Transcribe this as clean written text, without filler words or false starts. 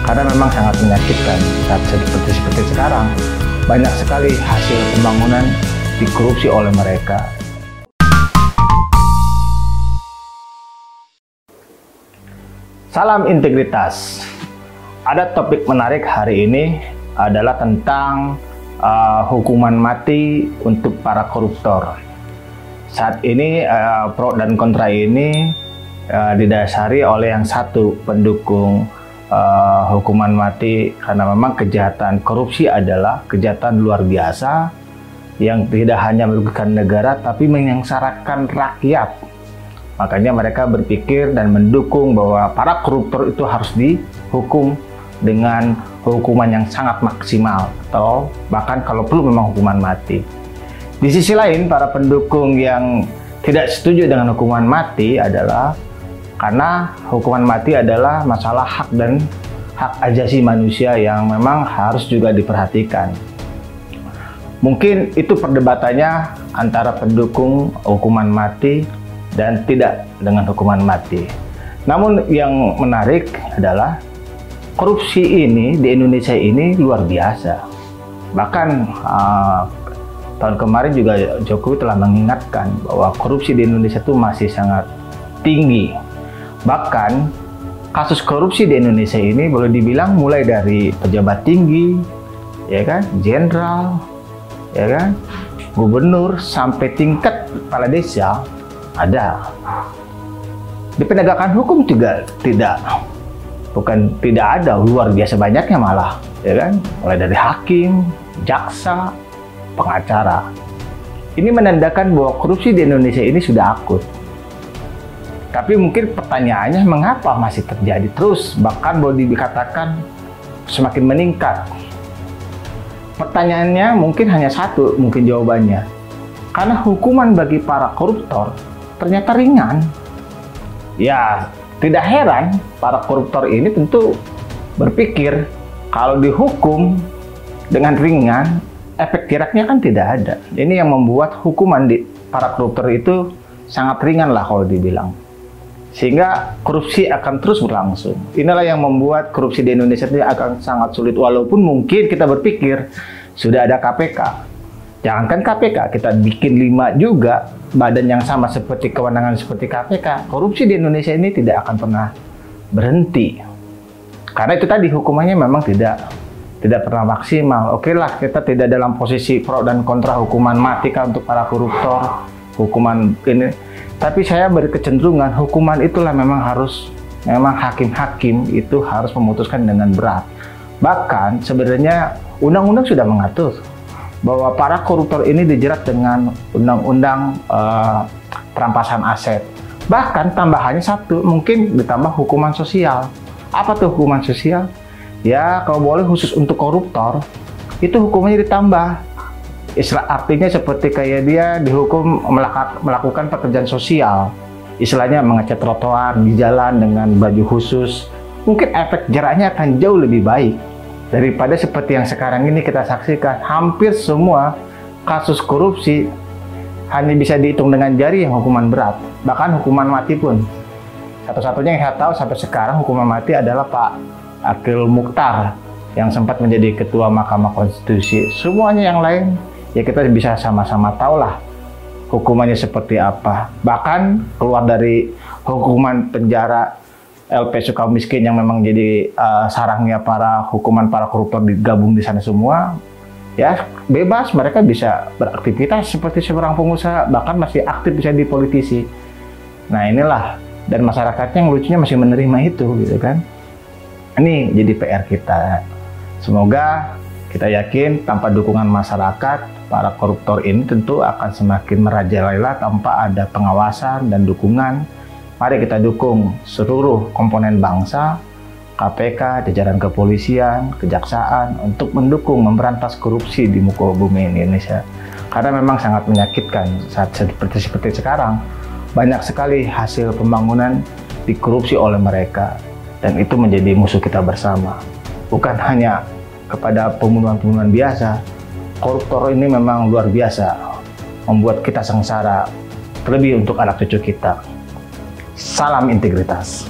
karena memang sangat menyakitkan saat seperti sekarang banyak sekali hasil pembangunan dikorupsi oleh mereka. Salam integritas. Ada topik menarik hari ini adalah tentang hukuman mati untuk para koruptor. Saat ini pro dan kontra ini didasari oleh yang satu pendukung hukuman mati karena memang kejahatan korupsi adalah kejahatan luar biasa yang tidak hanya merugikan negara tapi menyengsarakan rakyat. Makanya mereka berpikir dan mendukung bahwa para koruptor itu harus dihukum dengan hukuman yang sangat maksimal atau bahkan kalau perlu memang hukuman mati. Di sisi lain, para pendukung yang tidak setuju dengan hukuman mati adalah karena hukuman mati adalah masalah hak dan hak asasi manusia yang memang harus juga diperhatikan. Mungkin itu perdebatannya antara pendukung hukuman mati dan tidak dengan hukuman mati. Namun yang menarik adalah korupsi ini di Indonesia ini luar biasa. Bahkan tahun kemarin juga Jokowi telah mengingatkan bahwa korupsi di Indonesia itu masih sangat tinggi. Bahkan kasus korupsi di Indonesia ini boleh dibilang mulai dari pejabat tinggi, ya kan, jenderal, ya kan, gubernur sampai tingkat kepala desa ada. Di penegakan hukum juga bukan tidak ada, luar biasa banyaknya malah, ya kan, mulai dari hakim, jaksa, pengacara. Ini menandakan bahwa korupsi di Indonesia ini sudah akut. Tapi mungkin pertanyaannya mengapa masih terjadi terus, bahkan boleh dikatakan semakin meningkat. Pertanyaannya mungkin hanya satu, mungkin jawabannya. Karena hukuman bagi para koruptor ternyata ringan. Ya, tidak heran para koruptor ini tentu berpikir kalau dihukum dengan ringan, efek jeraknya kan tidak ada. Ini yang membuat hukuman di para koruptor itu sangat ringan lah kalau dibilang. Sehingga korupsi akan terus berlangsung. Inilah yang membuat korupsi di Indonesia ini akan sangat sulit. Walaupun mungkin kita berpikir sudah ada KPK. Jangankan KPK, kita bikin 5 juga badan yang sama seperti kewenangan seperti KPK. Korupsi di Indonesia ini tidak akan pernah berhenti. Karena itu tadi hukumannya memang tidak pernah maksimal. Oke lah, kita tidak dalam posisi pro dan kontra hukuman mati kan untuk para koruptor, hukuman ini. Tapi saya berkecenderungan hukuman itulah memang hakim-hakim itu harus memutuskan dengan berat. Bahkan sebenarnya undang-undang sudah mengatur bahwa para koruptor ini dijerat dengan undang-undang perampasan aset. Bahkan tambahannya satu, mungkin ditambah hukuman sosial. Apa tuh hukuman sosial? Ya, kalau boleh khusus untuk koruptor, itu hukumannya ditambah. Artinya seperti kayak dia dihukum melakukan pekerjaan sosial. Istilahnya mengecat trotoar di jalan dengan baju khusus. Mungkin efek jeraknya akan jauh lebih baik daripada seperti yang sekarang ini kita saksikan. Hampir semua kasus korupsi hanya bisa dihitung dengan jari yang hukuman berat. Bahkan hukuman mati pun. Satu-satunya yang saya tahu sampai sekarang hukuman mati adalah Pak Akil Mukhtar yang sempat menjadi Ketua Mahkamah Konstitusi. Semuanya yang lain ya kita bisa sama-sama tahu lah hukumannya seperti apa. Bahkan keluar dari hukuman penjara LP Sukamiskin yang memang jadi sarangnya hukuman para koruptor digabung di sana semua, ya bebas, mereka bisa beraktivitas seperti seorang pengusaha, bahkan masih aktif bisa di politisi. Nah inilah, dan masyarakatnya yang lucunya masih menerima itu gitu kan. Ini jadi PR kita. Semoga kita yakin tanpa dukungan masyarakat, para koruptor ini tentu akan semakin merajalela tanpa ada pengawasan dan dukungan. Mari kita dukung seluruh komponen bangsa, KPK, jajaran kepolisian, kejaksaan untuk mendukung memberantas korupsi di muka bumi Indonesia. Karena memang sangat menyakitkan saat seperti sekarang banyak sekali hasil pembangunan dikorupsi oleh mereka dan itu menjadi musuh kita bersama. Bukan hanya kepada pembunuhan-pembunuhan biasa, koruptor ini memang luar biasa, membuat kita sengsara, terlebih untuk anak cucu kita. Salam integritas.